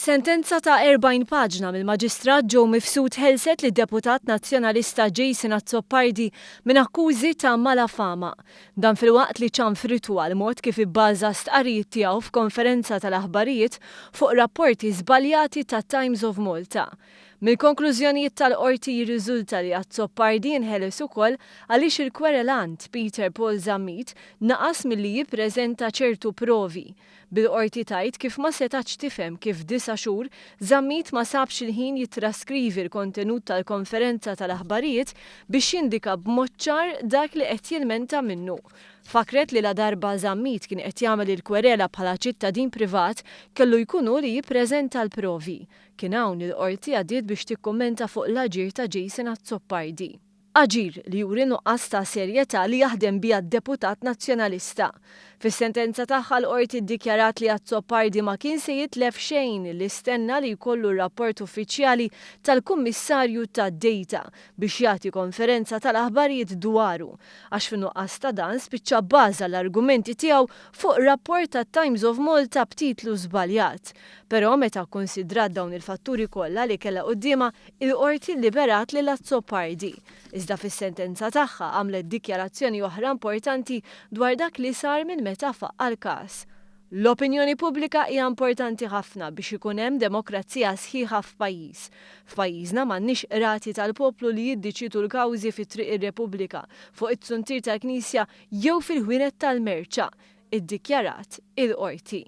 Sentenza ta' 40 paġna mill-Maġistrat ġew mifsud ħelset lid-Deputat Nazzjonalista Jason Azzopardi minn akkużi ta' malafama. Dan fil-waqt li ċanfritu għal mod kif ibbaża stqarrijiet tiegħu f'konferenza tal-aħbarijiet fuq rapporti żbaljati tat-Times of Malta. Mill-konklużjonijiet tal-qorti jirriżulta li Azzopardi nħeles ukoll għaliex il-kwerelant Peter Paul Zammit naqas milli jippreżenta ċertu provi. Bil-qorti tajt kif ma setax tifhem kif 9 xhur Zammit ma sabx il-ħin jitraskrivi l-kontenut tal-konferenza tal-aħbarijiet biex jindika b'mod ċar dak li qed jilmenta minnu. Fakret li ladarba Zammit kien qed jagħmel il-kwerela bħala ċittadin privat kellu jkunu li jippreżenta l-provi. Kien hawn il-qorti għaddiet biex tikkummenta fuq l-aġir ta' Jason Azzopardi. Aġir li juri nuqqas ta' serjetà li jaħdem biha d-Deputat Nazzjonalista. Fis-sentenza tagħha l-qorti ddikjarat li Azzopardi ma kien se jitlef xejn li stenna li jkollu r-rapport uffiċjali tal-Kummissarju tad-Dejta biex jagħti konferenza tal-aħbarijiet dwaru, għax fin-nuqqas ta' dan spiċċa bbaża l-argumenti tiegħu fuq rapport tat-Times of Malta b'titlu żbaljat. Però meta kkunsidrat dawn il-fatturi kollha li kellha qudiemha, il-qorti Illiberat lil Azzopardi. Iżda fis-sentenza tagħha għamlet dikjarazzjoni oħra importanti dwar dak li sar minn meta faqqa l-każ. L-opinjoni pubblika hija importanti ħafna biex ikun hemm demokrazija sħiħa f'pajjiż. F'pajjiżna m'għandniex qrati tal-poplu li jiddeċidu l-kawżi fit-triq ir-Repubblika fuq it-tsuntir tal-Knisja jew fil-ħwienet tal-Merċa, iddikjarat il-qorti.